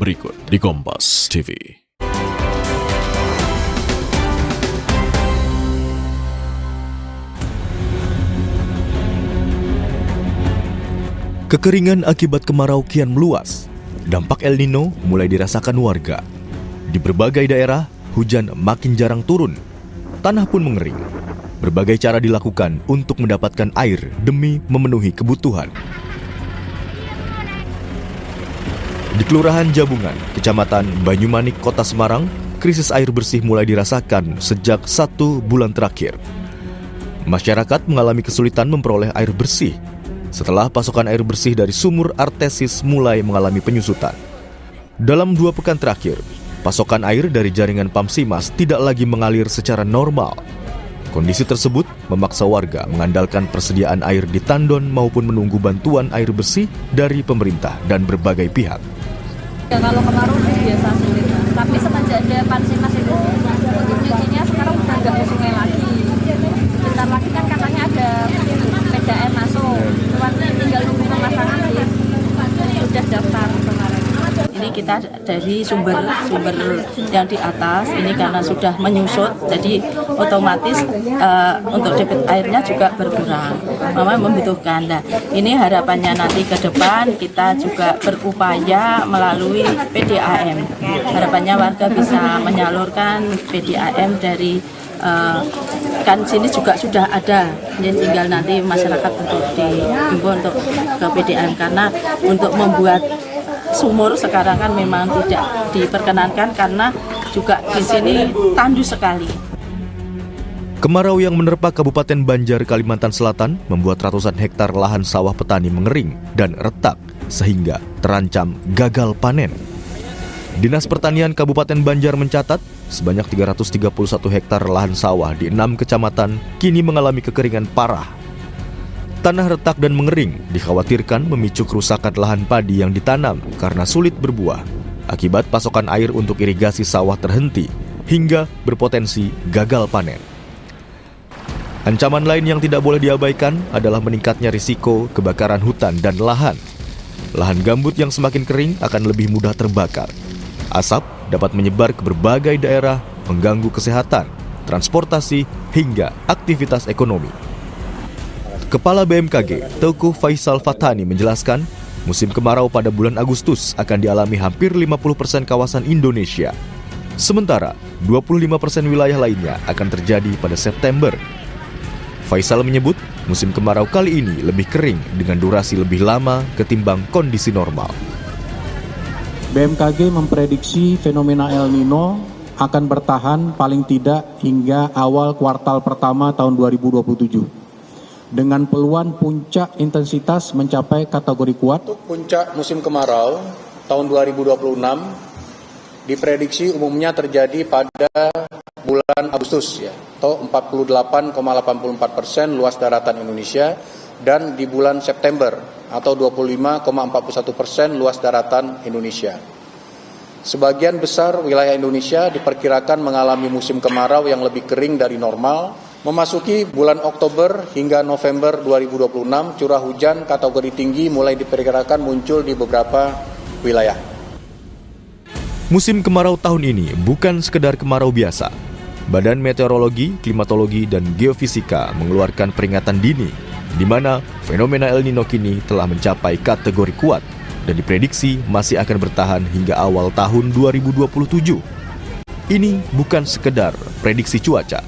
berikut di Kompas TV. Kekeringan akibat kemarau kian meluas. Dampak El Nino mulai dirasakan warga. Di berbagai daerah, hujan makin jarang turun. Tanah pun mengering. Berbagai cara dilakukan untuk mendapatkan air demi memenuhi kebutuhan. Di Kelurahan Jabungan, Kecamatan Banyumanik, Kota Semarang, krisis air bersih mulai dirasakan sejak 1 bulan terakhir. Masyarakat mengalami kesulitan memperoleh air bersih setelah pasokan air bersih dari sumur artesis mulai mengalami penyusutan. Dalam 2 pekan terakhir, pasokan air dari jaringan Pamsimas tidak lagi mengalir secara normal. Kondisi tersebut memaksa warga mengandalkan persediaan air di tandon maupun menunggu bantuan air bersih dari pemerintah dan berbagai pihak. Ya, kalau kemarau biasa sulit, tapi semenjak ada Pamsimas itu untuk nyucinya sekarang udah nggak ke sungai lagi. Bentar lagi kan katanya ada PDAM masuk, cuman tinggal nunggu pemasangan sih. Sudah daftar kemarin. Ini kita dari sumber yang di atas ini karena sudah menyusut, jadi otomatis untuk debit airnya juga berkurang. Memang membutuhkan. Nah, ini harapannya nanti ke depan kita juga berupaya melalui PDAM. Harapannya warga bisa menyalurkan PDAM dari kan sini juga sudah ada, ya, tinggal nanti masyarakat untuk dihimbau untuk ke PDAM karena untuk membuat sumur sekarang kan memang tidak diperkenankan karena juga di sini tandus sekali. Kemarau yang menerpa Kabupaten Banjar, Kalimantan Selatan membuat ratusan hektar lahan sawah petani mengering dan retak sehingga terancam gagal panen. Dinas Pertanian Kabupaten Banjar mencatat sebanyak 331 hektar lahan sawah di 6 kecamatan kini mengalami kekeringan parah. Tanah retak dan mengering dikhawatirkan memicu kerusakan lahan padi yang ditanam karena sulit berbuah akibat pasokan air untuk irigasi sawah terhenti hingga berpotensi gagal panen. Ancaman lain yang tidak boleh diabaikan adalah meningkatnya risiko kebakaran hutan dan lahan. Lahan gambut yang semakin kering akan lebih mudah terbakar. Asap dapat menyebar ke berbagai daerah, mengganggu kesehatan, transportasi, hingga aktivitas ekonomi. Kepala BMKG, Teuku Faisal Fathani menjelaskan, musim kemarau pada bulan Agustus akan dialami hampir 50% kawasan Indonesia. Sementara, 25% wilayah lainnya akan terjadi pada September. Faisal menyebut, musim kemarau kali ini lebih kering dengan durasi lebih lama ketimbang kondisi normal. BMKG memprediksi fenomena El Nino akan bertahan paling tidak hingga awal kuartal pertama tahun 2027. Dengan peluang puncak intensitas mencapai kategori kuat. Untuk puncak musim kemarau tahun 2026 diprediksi umumnya terjadi pada bulan Agustus, ya, atau 48,84% luas daratan Indonesia, dan di bulan September atau 25,41% luas daratan Indonesia. Sebagian besar wilayah Indonesia diperkirakan mengalami musim kemarau yang lebih kering dari normal. Memasuki bulan Oktober hingga November 2026, curah hujan kategori tinggi mulai diperkirakan muncul di beberapa wilayah. Musim kemarau tahun ini bukan sekedar kemarau biasa. Badan Meteorologi, Klimatologi, dan Geofisika mengeluarkan peringatan dini, di mana fenomena El Nino kini telah mencapai kategori kuat dan diprediksi masih akan bertahan hingga awal tahun 2027. Ini bukan sekedar prediksi cuaca.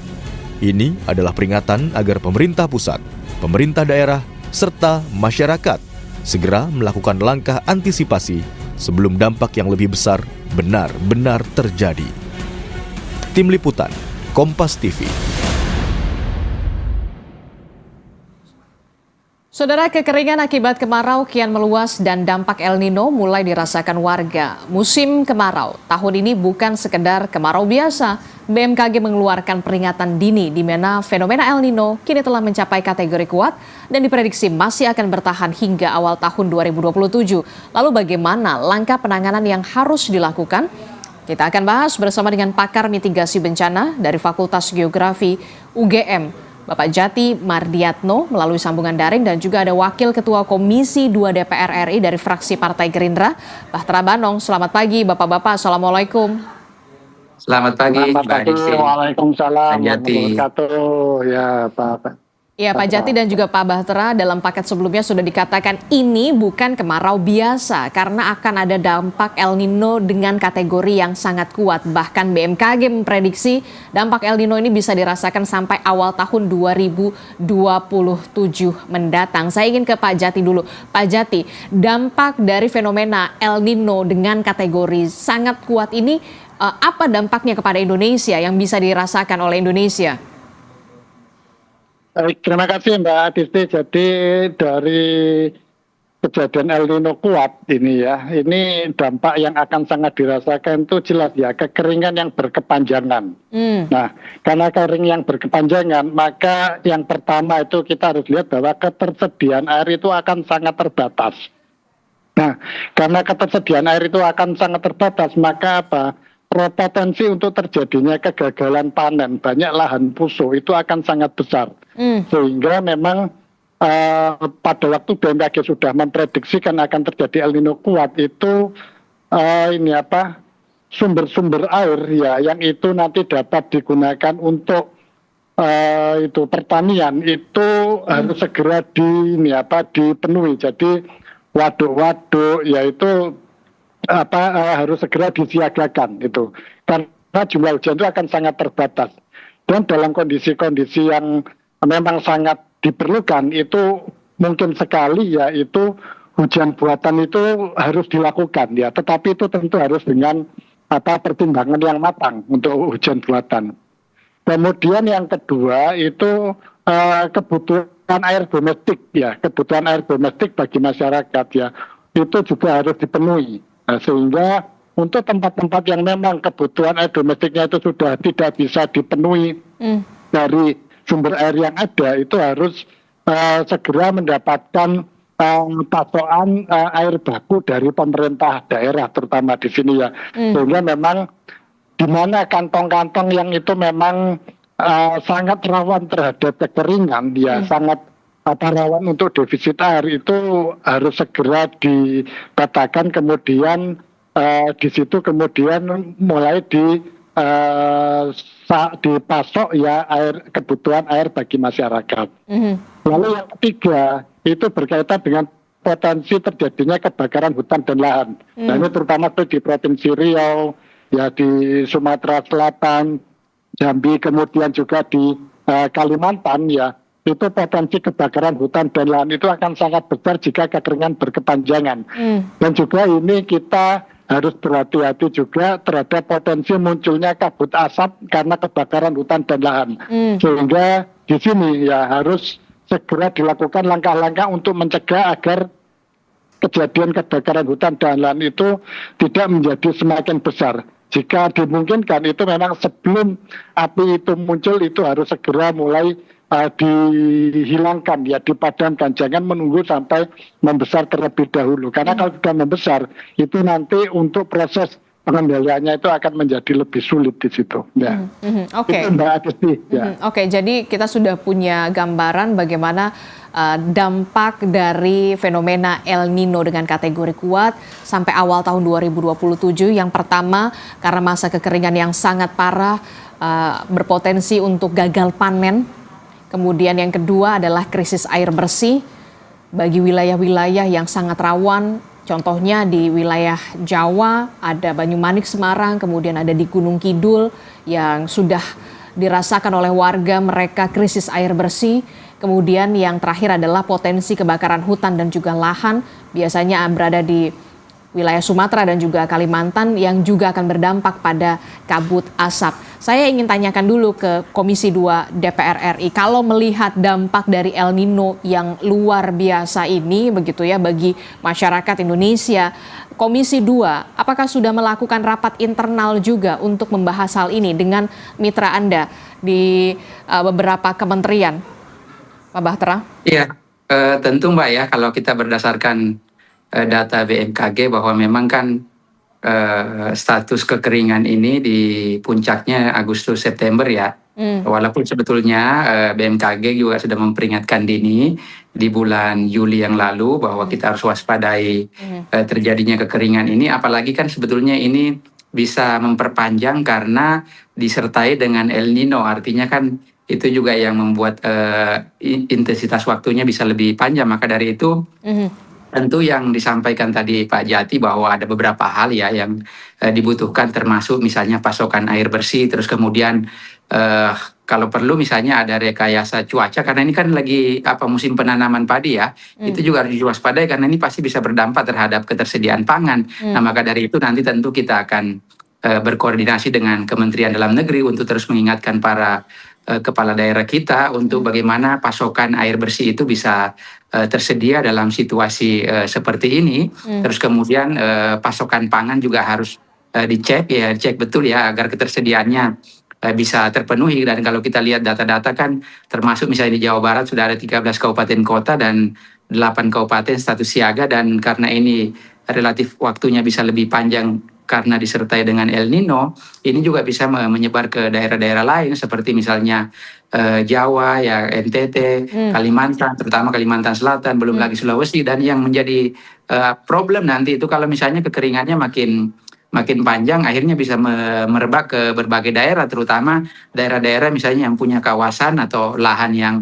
Ini adalah peringatan agar pemerintah pusat, pemerintah daerah, serta masyarakat segera melakukan langkah antisipasi sebelum dampak yang lebih besar benar-benar terjadi. Tim Liputan, Kompas TV. Saudara, kekeringan akibat kemarau kian meluas dan dampak El Nino mulai dirasakan warga. Musim kemarau tahun ini bukan sekedar kemarau biasa. BMKG mengeluarkan peringatan dini di mana fenomena El Nino kini telah mencapai kategori kuat dan diprediksi masih akan bertahan hingga awal tahun 2027. Lalu bagaimana langkah penanganan yang harus dilakukan? Kita akan bahas bersama dengan pakar mitigasi bencana dari Fakultas Geografi UGM, Bapak Jati Mardiatno melalui sambungan daring dan juga ada Wakil Ketua Komisi 2 DPR RI dari fraksi Partai Gerindra, Bahtera Banong. Selamat pagi Bapak-Bapak, Assalamualaikum. Selamat pagi, Mbak Desi. Waalaikumsalam Pak Jati. warahmatullahi wabarakatuh. Ya, Pak. Ya, Pak Jati dan juga Pak Bahtera, dalam paket sebelumnya sudah dikatakan ini bukan kemarau biasa karena akan ada dampak El Nino dengan kategori yang sangat kuat. Bahkan BMKG memprediksi dampak El Nino ini bisa dirasakan sampai awal tahun 2027 mendatang. Saya ingin ke Pak Jati dulu. Pak Jati, dampak dari fenomena El Nino dengan kategori sangat kuat ini apa dampaknya kepada Indonesia yang bisa dirasakan oleh Indonesia? Terima kasih Mbak Adisti. Jadi dari kejadian El Nino kuat ini ya, ini dampak yang akan sangat dirasakan itu jelas ya, kekeringan yang berkepanjangan. Nah, karena kering yang berkepanjangan, maka yang pertama itu kita harus lihat bahwa ketersediaan air itu akan sangat terbatas. Nah, karena ketersediaan air itu akan sangat terbatas, maka apa? Potensi untuk terjadinya kegagalan panen, banyak lahan busuk itu akan sangat besar. Sehingga memang pada waktu BMKG sudah memprediksikan akan terjadi El Nino kuat itu sumber-sumber air ya yang itu nanti dapat digunakan untuk itu pertanian itu harus segera dipenuhi. Jadi waduk-waduk yaitu harus segera disiagakan itu karena jumlah hujan itu akan sangat terbatas dan dalam kondisi-kondisi yang memang sangat diperlukan itu mungkin sekali ya itu hujan buatan itu harus dilakukan ya, tetapi itu tentu harus dengan pertimbangan yang matang untuk hujan buatan. Kemudian yang kedua itu kebutuhan air domestik ya, kebutuhan air domestik bagi masyarakat ya itu juga harus dipenuhi. Nah, sehingga untuk tempat-tempat yang memang kebutuhan air domestiknya itu sudah tidak bisa dipenuhi dari sumber air yang ada, itu harus segera mendapatkan pasokan air baku dari pemerintah daerah terutama di sini ya. Sehingga memang di mana kantong-kantong yang itu memang sangat rawan terhadap kekeringan ya, sangat rawan untuk defisit air itu harus segera dipetakan, kemudian di situ kemudian mulai dipasok ya kebutuhan air bagi masyarakat. Lalu yang ketiga itu berkaitan dengan potensi terjadinya kebakaran hutan dan lahan. Nah ini terutama di Provinsi Riau, ya di Sumatera Selatan, Jambi, kemudian juga di Kalimantan ya. Itu potensi kebakaran hutan dan lahan itu akan sangat besar jika kekeringan berkepanjangan. Dan juga ini kita harus berhati-hati juga terhadap potensi munculnya kabut asap karena kebakaran hutan dan lahan. Sehingga di sini ya harus segera dilakukan langkah-langkah untuk mencegah agar kejadian kebakaran hutan dan lahan itu tidak menjadi semakin besar. Jika dimungkinkan itu memang sebelum api itu muncul itu harus segera mulai dihilangkan ya, dipadamkan, jangan menunggu sampai membesar terlebih dahulu karena kalau sudah membesar itu nanti untuk proses pengendaliannya itu akan menjadi lebih sulit di situ ya. Oke. Itu Mbak Adisti ya. Oke, jadi kita sudah punya gambaran bagaimana dampak dari fenomena El Nino dengan kategori kuat sampai awal tahun 2027. Yang pertama karena masa kekeringan yang sangat parah, berpotensi untuk gagal panen. Kemudian yang kedua adalah krisis air bersih bagi wilayah-wilayah yang sangat rawan. Contohnya di wilayah Jawa ada Banyumanik, Semarang, kemudian ada di Gunung Kidul yang sudah dirasakan oleh warga mereka krisis air bersih. Kemudian yang terakhir adalah potensi kebakaran hutan dan juga lahan, biasanya berada di wilayah Sumatera dan juga Kalimantan yang juga akan berdampak pada kabut asap. Saya ingin tanyakan dulu ke Komisi 2 DPR RI, kalau melihat dampak dari El Nino yang luar biasa ini begitu ya bagi masyarakat Indonesia, Komisi 2 apakah sudah melakukan rapat internal juga untuk membahas hal ini dengan mitra Anda di beberapa kementerian? Pak Bahtera? Iya, tentu Mbak ya, kalau kita berdasarkan data BMKG bahwa memang kan status kekeringan ini di puncaknya Agustus September ya. Walaupun sebetulnya BMKG juga sudah memperingatkan dini di bulan Juli yang lalu bahwa kita harus waspadai terjadinya kekeringan ini, apalagi kan sebetulnya ini bisa memperpanjang karena disertai dengan El Nino, artinya kan itu juga yang membuat intensitas waktunya bisa lebih panjang. Maka dari itu tentu yang disampaikan tadi Pak Jati bahwa ada beberapa hal ya yang dibutuhkan, termasuk misalnya pasokan air bersih, terus kemudian kalau perlu misalnya ada rekayasa cuaca, karena ini kan lagi musim penanaman padi ya, itu juga harus diwaspadai karena ini pasti bisa berdampak terhadap ketersediaan pangan. Nah, maka dari itu nanti tentu kita akan berkoordinasi dengan Kementerian Dalam Negeri untuk terus mengingatkan para kepala daerah kita untuk bagaimana pasokan air bersih itu bisa tersedia dalam situasi seperti ini. Terus kemudian pasokan pangan juga harus dicek betul ya agar ketersediaannya bisa terpenuhi. Dan kalau kita lihat data-data kan termasuk misalnya di Jawa Barat sudah ada 13 kabupaten kota dan 8 kabupaten status siaga, dan karena ini relatif waktunya bisa lebih panjang karena disertai dengan El Nino, ini juga bisa menyebar ke daerah-daerah lain seperti misalnya Jawa, ya NTT, Kalimantan, terutama Kalimantan Selatan, belum lagi Sulawesi. Dan yang menjadi problem nanti itu kalau misalnya kekeringannya makin panjang, akhirnya bisa merebak ke berbagai daerah, terutama daerah-daerah misalnya yang punya kawasan atau lahan yang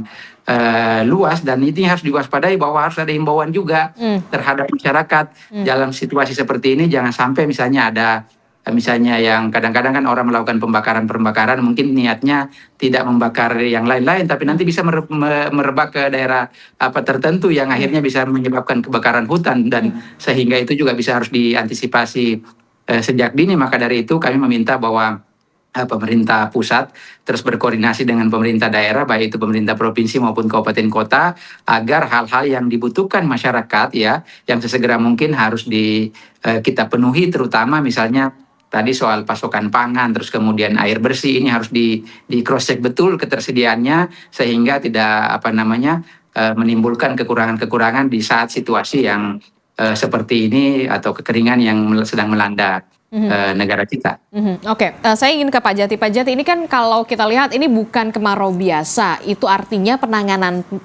luas, dan ini harus diwaspadai bahwa harus ada himbauan juga terhadap masyarakat dalam situasi seperti ini. Jangan sampai misalnya ada misalnya yang kadang-kadang kan orang melakukan pembakaran mungkin niatnya tidak membakar yang lain-lain, tapi nanti bisa merebak ke daerah tertentu yang akhirnya bisa menyebabkan kebakaran hutan, dan sehingga itu juga bisa harus diantisipasi sejak dini. Maka dari itu kami meminta bahwa pemerintah pusat terus berkoordinasi dengan pemerintah daerah, baik itu pemerintah provinsi maupun kabupaten kota, agar hal-hal yang dibutuhkan masyarakat ya, yang sesegera mungkin harus kita penuhi, terutama misalnya tadi soal pasokan pangan, terus kemudian air bersih, ini harus di cross check betul ketersediaannya sehingga tidak menimbulkan kekurangan-kekurangan di saat situasi yang seperti ini atau kekeringan yang sedang melanda negara kita. Oke, saya ingin ke Pak Jati. Pak Jati, ini kan kalau kita lihat ini bukan kemarau biasa, itu artinya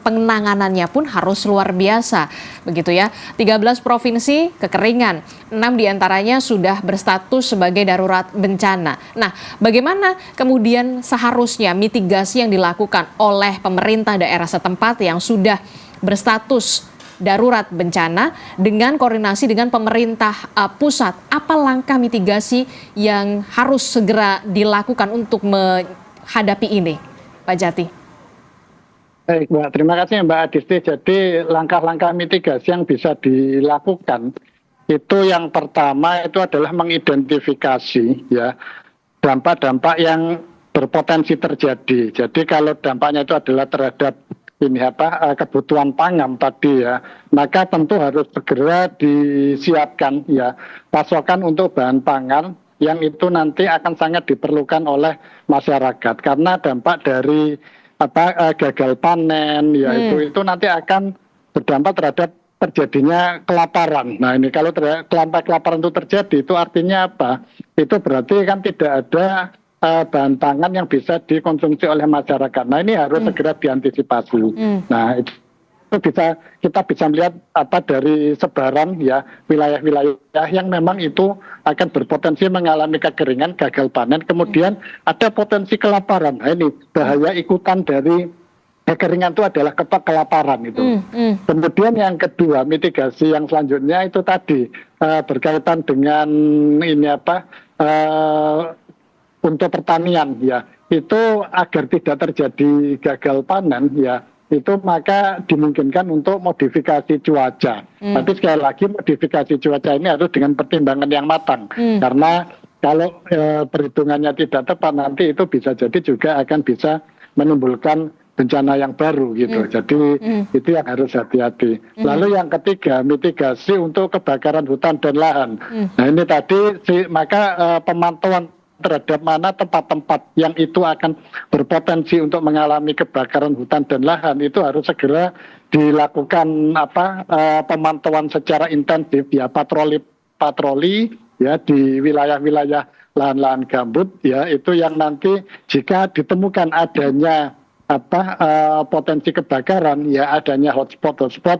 penanganannya pun harus luar biasa, begitu ya. 13 provinsi kekeringan, 6 diantaranya sudah berstatus sebagai darurat bencana. Nah, bagaimana kemudian seharusnya mitigasi yang dilakukan oleh pemerintah daerah setempat yang sudah berstatus darurat bencana dengan koordinasi dengan pemerintah pusat? Apa langkah mitigasi yang harus segera dilakukan untuk menghadapi ini, Pak Jati? Baik, Mbak. Terima kasih Mbak Adisti. Jadi langkah-langkah mitigasi yang bisa dilakukan itu yang pertama itu adalah mengidentifikasi ya dampak-dampak yang berpotensi terjadi. Jadi kalau dampaknya itu adalah terhadap kebutuhan pangan tadi ya, maka tentu harus segera disiapkan ya pasokan untuk bahan pangan yang itu nanti akan sangat diperlukan oleh masyarakat, karena dampak dari gagal panen ya itu nanti akan berdampak terhadap terjadinya kelaparan. Nah ini kalau kelaparan itu terjadi, itu artinya apa? Itu berarti kan tidak ada bahan pangan yang bisa dikonsumsi oleh masyarakat. Nah ini harus segera diantisipasi. Nah itu kita bisa melihat dari sebaran ya wilayah-wilayah yang memang itu akan berpotensi mengalami kekeringan, gagal panen, kemudian ada potensi kelaparan. Nah ini bahaya ikutan dari kekeringan itu adalah kelaparan itu. Kemudian yang kedua, mitigasi yang selanjutnya itu tadi berkaitan dengan untuk pertanian ya, itu agar tidak terjadi gagal panen ya, itu maka dimungkinkan untuk modifikasi cuaca. Tapi sekali lagi modifikasi cuaca ini harus dengan pertimbangan yang matang, karena kalau perhitungannya tidak tepat nanti itu bisa jadi juga akan bisa menimbulkan bencana yang baru gitu. Jadi itu yang harus hati-hati. Lalu yang ketiga, mitigasi untuk kebakaran hutan dan lahan. Nah ini tadi maka pemantauan terhadap mana tempat-tempat yang itu akan berpotensi untuk mengalami kebakaran hutan dan lahan itu harus segera dilakukan pemantauan secara intensif ya, patroli ya di wilayah-wilayah lahan-lahan gambut ya, itu yang nanti jika ditemukan adanya potensi kebakaran ya, adanya hotspot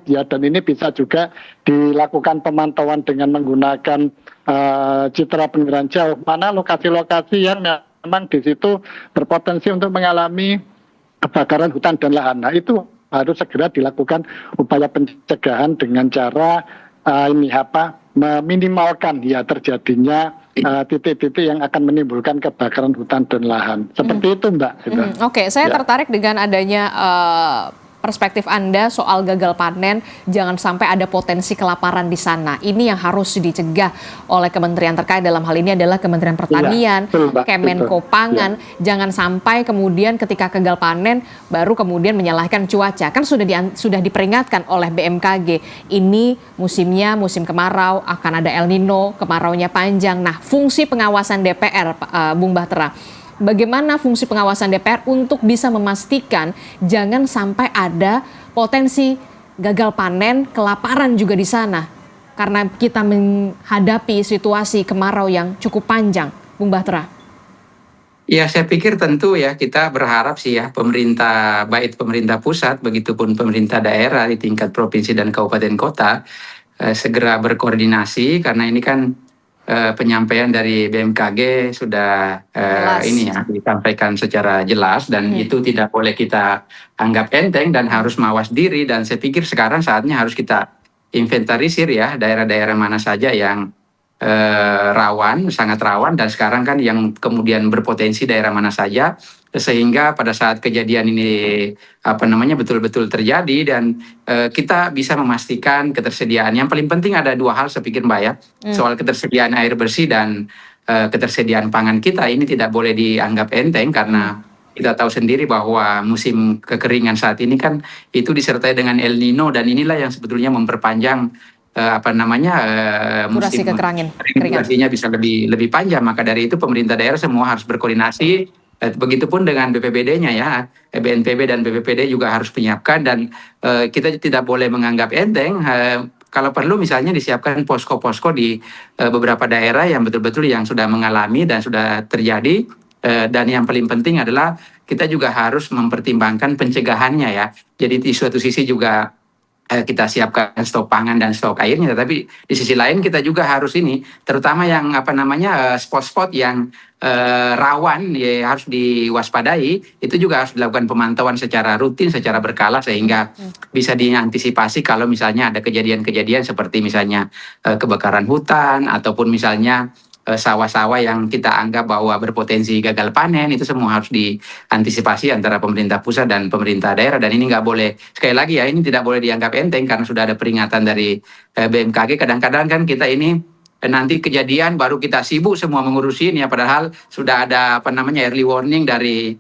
ya, dan ini bisa juga dilakukan pemantauan dengan menggunakan citra penginderaan jauh, mana lokasi-lokasi yang memang di situ berpotensi untuk mengalami kebakaran hutan dan lahan. Nah, itu harus segera dilakukan upaya pencegahan dengan cara meminimalkan ya terjadinya titik-titik yang akan menimbulkan kebakaran hutan dan lahan. Seperti itu, Mbak. Oke, saya tertarik dengan adanya perspektif Anda soal gagal panen, jangan sampai ada potensi kelaparan di sana. Ini yang harus dicegah oleh kementerian terkait, dalam hal ini adalah Kementerian Pertanian, Kemenko Pangan. Jangan sampai kemudian ketika gagal panen baru kemudian menyalahkan cuaca. Kan sudah diperingatkan oleh BMKG. Ini musimnya musim kemarau, akan ada El Nino, kemaraunya panjang. Nah, fungsi pengawasan DPR, Bung Bahtera, bagaimana fungsi pengawasan DPR untuk bisa memastikan jangan sampai ada potensi gagal panen, kelaparan juga di sana, karena kita menghadapi situasi kemarau yang cukup panjang, Bung Bahtera? Ya, saya pikir tentu ya kita berharap sih ya pemerintah, baik pemerintah pusat, begitupun pemerintah daerah di tingkat provinsi dan kabupaten kota segera berkoordinasi, karena ini kan penyampaian dari BMKG sudah ini ya disampaikan secara jelas, dan itu tidak boleh kita anggap enteng dan harus mawas diri. Dan saya pikir sekarang saatnya harus kita inventarisir ya daerah-daerah mana saja yang rawan, sangat rawan, dan sekarang kan yang kemudian berpotensi daerah mana saja, sehingga pada saat kejadian ini betul-betul terjadi dan kita bisa memastikan ketersediaan. Yang paling penting ada dua hal saya pikir, Mbak ya, soal ketersediaan air bersih dan ketersediaan pangan kita ini tidak boleh dianggap enteng, karena kita tahu sendiri bahwa musim kekeringan saat ini kan itu disertai dengan El Nino, dan inilah yang sebetulnya memperpanjang durasi kekeringan. Durasinya bisa lebih panjang. Maka dari itu pemerintah daerah semua harus berkoordinasi, begitupun dengan BPBD-nya ya, BNPB dan BPPD juga harus menyiapkan, dan kita tidak boleh menganggap enteng. Kalau perlu misalnya disiapkan posko-posko di beberapa daerah yang betul-betul yang sudah mengalami dan sudah terjadi, dan yang paling penting adalah kita juga harus mempertimbangkan pencegahannya ya. Jadi di suatu sisi juga kita siapkan stok pangan dan stok airnya, tetapi di sisi lain kita juga harus ini, terutama yang spot-spot yang rawan ya, harus diwaspadai. Itu juga harus dilakukan pemantauan secara rutin, secara berkala, sehingga bisa diantisipasi kalau misalnya ada kejadian-kejadian seperti misalnya kebakaran hutan, ataupun misalnya sawah-sawah yang kita anggap bahwa berpotensi gagal panen. Itu semua harus diantisipasi antara pemerintah pusat dan pemerintah daerah, dan ini nggak boleh, sekali lagi ya, ini tidak boleh dianggap enteng karena sudah ada peringatan dari BMKG. Kadang-kadang kan kita ini nanti kejadian baru kita sibuk semua mengurusin ya, padahal sudah ada early warning dari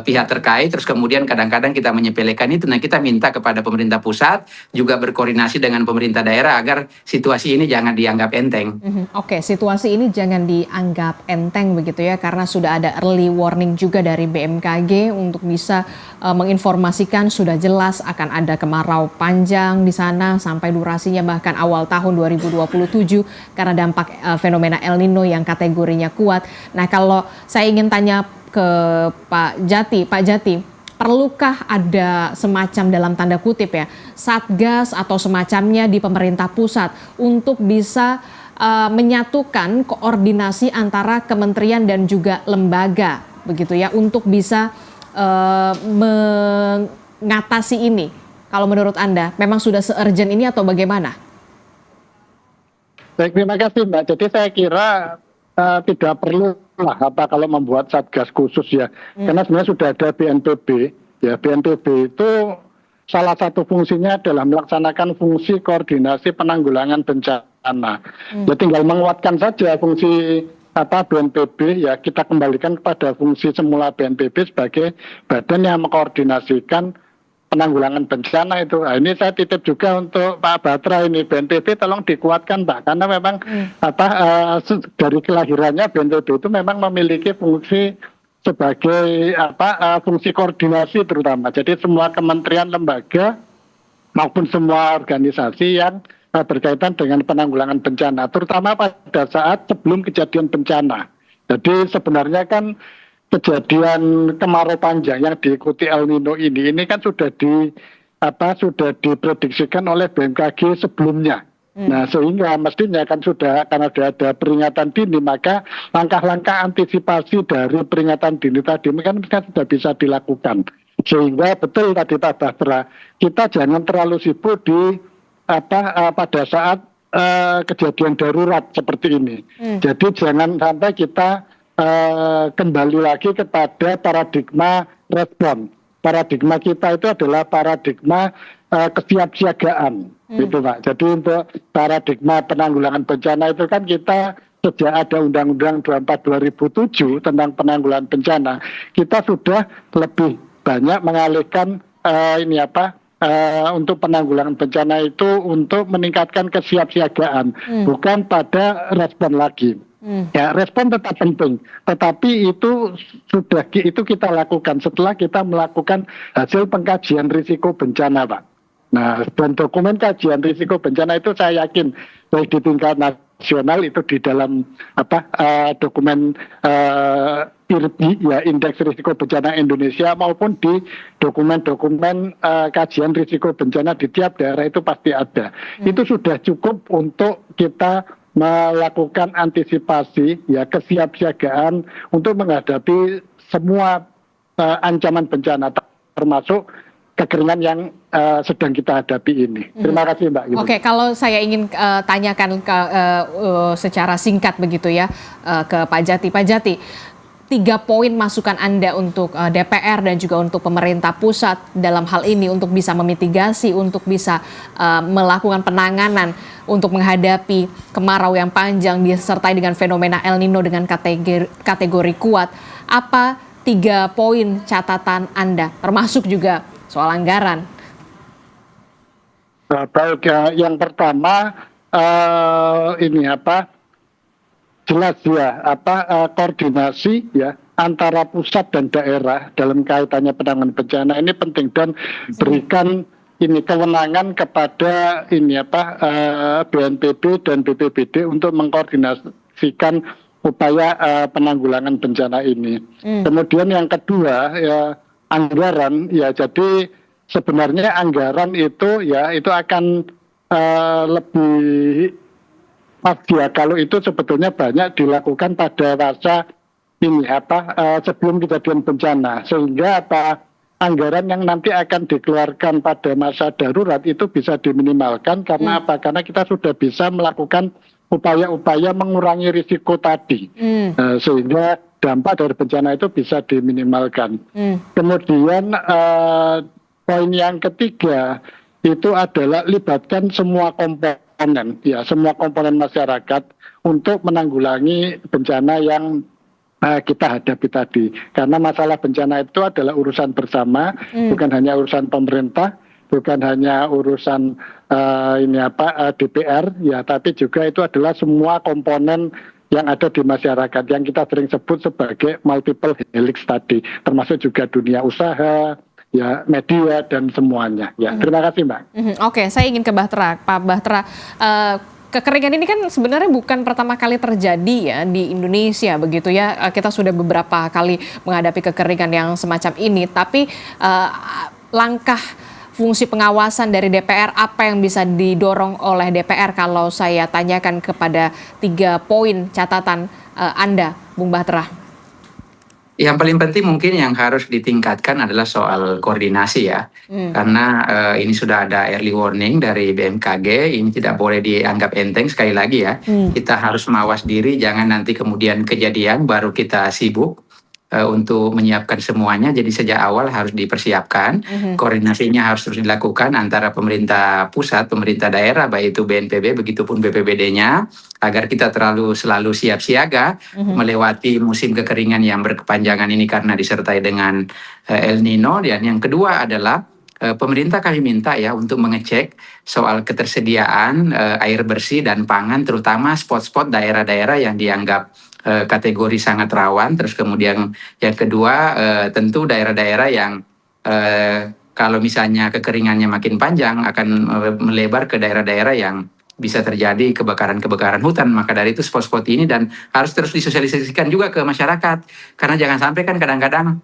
pihak terkait, terus kemudian kadang-kadang kita menyepelekan itu. Nah, kita minta kepada pemerintah pusat juga berkoordinasi dengan pemerintah daerah agar situasi ini jangan dianggap enteng. Oke, situasi ini jangan dianggap enteng begitu ya, karena sudah ada early warning juga dari BMKG untuk bisa menginformasikan sudah jelas akan ada kemarau panjang di sana sampai durasinya bahkan awal tahun 2027 karena dampak fenomena El Nino yang kategorinya kuat. Nah, kalau saya ingin tanya ke Pak Jati, perlukah ada semacam dalam tanda kutip ya satgas atau semacamnya di pemerintah pusat untuk bisa menyatukan koordinasi antara kementerian dan juga lembaga begitu ya, untuk bisa mengatasi ini? Kalau menurut Anda memang sudah se-urgent ini atau bagaimana? Baik, terima kasih Mbak. Jadi saya kira tidak perlu lah kalau membuat satgas khusus ya, karena sebenarnya sudah ada BNPB ya. BNPB itu salah satu fungsinya adalah melaksanakan fungsi koordinasi penanggulangan bencana. Ya tinggal menguatkan saja fungsi BNPB ya, kita kembalikan kepada fungsi semula BNPB sebagai badan yang mengkoordinasikan penanggulangan bencana itu. Nah, ini saya titip juga untuk Pak Bahtera ini, BNPB tolong dikuatkan Pak, karena memang dari kelahirannya BNPB itu memang memiliki fungsi sebagai fungsi koordinasi terutama. Jadi semua kementerian, lembaga maupun semua organisasi yang berkaitan dengan penanggulangan bencana, terutama pada saat sebelum kejadian bencana. Jadi sebenarnya kan kejadian kemarau panjang yang diikuti El Nino ini kan sudah diprediksikan oleh BMKG sebelumnya. Nah, sehingga mestinya kan sudah, karena ada peringatan dini, maka langkah-langkah antisipasi dari peringatan dini tadi kan sudah bisa dilakukan. Sehingga betul tadi Pak Bahtera, kita jangan terlalu sibuk pada saat kejadian darurat seperti ini. Jadi jangan sampai kita kembali lagi kepada paradigma respon. Paradigma kita itu adalah paradigma kesiapsiagaan, gitu Pak. Jadi untuk paradigma penanggulangan bencana itu kan kita sejak ada Undang-Undang 24 2007 tentang penanggulangan bencana, kita sudah lebih banyak mengalihkan untuk penanggulangan bencana itu untuk meningkatkan kesiapsiagaan, bukan pada respon lagi. Ya, respon tetap penting, tetapi itu kita lakukan setelah kita melakukan hasil pengkajian risiko bencana, Pak. Nah, dan dokumen kajian risiko bencana itu saya yakin baik di tingkat nasional itu di dalam dokumen IRBI, ya, Indeks Risiko Bencana Indonesia, maupun di dokumen-dokumen kajian risiko bencana di tiap daerah itu pasti ada. Itu sudah cukup untuk kita melakukan antisipasi, ya, kesiapsiagaan untuk menghadapi semua ancaman bencana, termasuk kekeringan yang sedang kita hadapi ini. Terima kasih Mbak. Oke, kalau saya ingin tanyakan secara singkat begitu ya ke Pak Jati. Pak Jati, 3 poin masukan Anda untuk DPR dan juga untuk pemerintah pusat dalam hal ini untuk bisa memitigasi, untuk bisa melakukan penanganan untuk menghadapi kemarau yang panjang disertai dengan fenomena El Nino dengan kategori kuat. Apa 3 poin catatan Anda, termasuk juga soal anggaran? Baik, yang pertama jelas ya koordinasi ya antara pusat dan daerah dalam kaitannya penanganan bencana ini penting, dan berikan kewenangan kepada BNPB dan BPBD untuk mengkoordinasikan upaya penanggulangan bencana ini. Kemudian yang kedua ya anggaran, ya, jadi sebenarnya anggaran itu akan lebih pas ya kalau itu sebetulnya banyak dilakukan pada masa sebelum kejadian bencana, sehingga anggaran yang nanti akan dikeluarkan pada masa darurat itu bisa diminimalkan. Karena karena kita sudah bisa melakukan upaya-upaya mengurangi risiko tadi, sehingga dampak dari bencana itu bisa diminimalkan. Kemudian poin yang ketiga itu adalah libatkan semua komponen, ya, semua komponen masyarakat untuk menanggulangi bencana yang kita hadapi tadi. Karena masalah bencana itu adalah urusan bersama, bukan hanya urusan pemerintah, bukan hanya urusan DPR, ya, tapi juga itu adalah semua komponen yang ada di masyarakat yang kita sering sebut sebagai multiple helix tadi, termasuk juga dunia usaha, ya, media dan semuanya. Ya, terima kasih Mbak. Oke, saya ingin ke Pak Bahtera. Kekeringan ini kan sebenarnya bukan pertama kali terjadi ya di Indonesia begitu ya. Kita sudah beberapa kali menghadapi kekeringan yang semacam ini, tapi langkah fungsi pengawasan dari DPR apa yang bisa didorong oleh DPR kalau saya tanyakan kepada 3 poin catatan Anda, Bung Bahtera? Yang paling penting mungkin yang harus ditingkatkan adalah soal koordinasi ya. Karena ini sudah ada early warning dari BMKG, ini tidak boleh dianggap enteng sekali lagi ya. Kita harus mawas diri, jangan nanti kemudian kejadian baru kita sibuk untuk menyiapkan semuanya. Jadi sejak awal harus dipersiapkan, koordinasinya harus terus dilakukan antara pemerintah pusat, pemerintah daerah, baik itu BNPB, begitupun BPBD-nya, agar kita selalu siap siaga melewati musim kekeringan yang berkepanjangan ini karena disertai dengan El Nino. Dan yang kedua adalah pemerintah kami minta ya untuk mengecek soal ketersediaan air bersih dan pangan, terutama spot-spot daerah-daerah yang dianggap kategori sangat rawan. Terus kemudian yang kedua tentu daerah-daerah yang kalau misalnya kekeringannya makin panjang akan melebar ke daerah-daerah yang bisa terjadi kebakaran-kebakaran hutan. Maka dari itu spot-spot ini dan harus terus disosialisasikan juga ke masyarakat. Karena jangan sampai kan kadang-kadang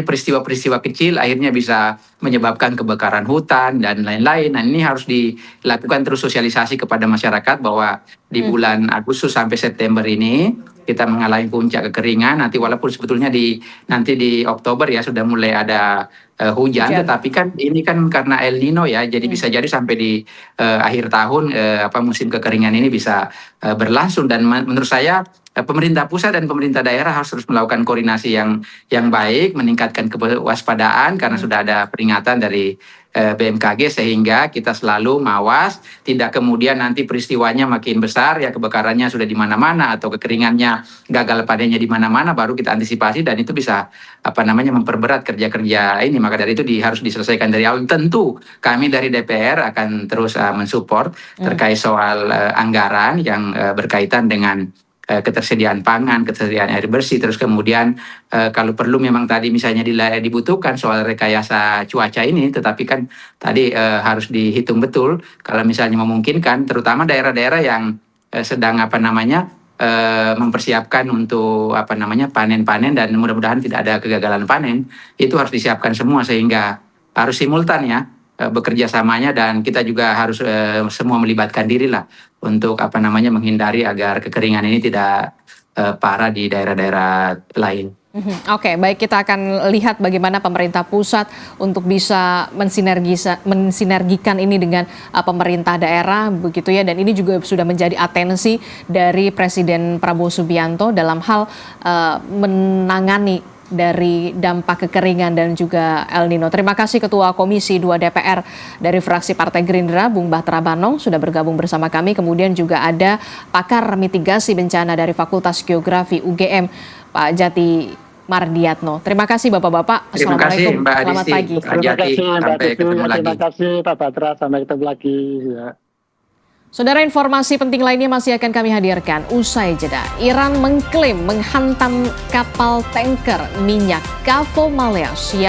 peristiwa-peristiwa kecil akhirnya bisa menyebabkan kebakaran hutan dan lain-lain. Nah, ini harus dilakukan terus sosialisasi kepada masyarakat bahwa di bulan Agustus sampai September ini kita mengalami puncak kekeringan. Nanti walaupun sebetulnya nanti di Oktober ya sudah mulai ada hujan, tetapi kan ini kan karena El Nino ya, jadi bisa jadi sampai di akhir tahun musim kekeringan ini bisa berlangsung. Dan menurut saya pemerintah pusat dan pemerintah daerah harus terus melakukan koordinasi yang baik, meningkatkan kewaspadaan karena sudah ada peringatan dari BMKG sehingga kita selalu mawas, tidak kemudian nanti peristiwanya makin besar ya, kebakarannya sudah di mana-mana atau kekeringannya gagal panennya di mana-mana, baru kita antisipasi dan itu bisa memperberat kerja-kerja ini. Maka dari itu harus diselesaikan dari awal. Tentu kami dari DPR akan terus mensupport terkait soal anggaran yang berkaitan dengan ketersediaan pangan, ketersediaan air bersih, terus kemudian kalau perlu memang tadi misalnya dibutuhkan soal rekayasa cuaca ini, tetapi kan tadi harus dihitung betul kalau misalnya memungkinkan, terutama daerah-daerah yang sedang mempersiapkan untuk panen-panen dan mudah-mudahan tidak ada kegagalan panen, itu harus disiapkan semua sehingga harus simultan ya bekerja samanya, dan kita juga harus semua melibatkan diri lah untuk menghindari agar kekeringan ini tidak parah di daerah-daerah lain. Oke, baik, kita akan lihat bagaimana pemerintah pusat untuk bisa mensinergikan ini dengan pemerintah daerah begitu ya, dan ini juga sudah menjadi atensi dari Presiden Prabowo Subianto dalam hal menangani dari dampak kekeringan dan juga El Nino. Terima kasih Ketua Komisi 2 DPR dari fraksi Partai Gerindra, Bung Bahtera Banong, sudah bergabung bersama kami. Kemudian juga ada pakar mitigasi bencana dari Fakultas Geografi UGM, Pak Jati Mardiatno. Terima kasih Bapak-Bapak. Terima kasih Mbak Adisti. Selamat pagi. Terima kasih Mbak Adisti. Terima kasih Pak Bahtera. Sampai ketemu lagi. Ya. Saudara, informasi penting lainnya masih akan kami hadirkan usai jeda. Iran mengklaim menghantam kapal tanker minyak Kavo Malaysia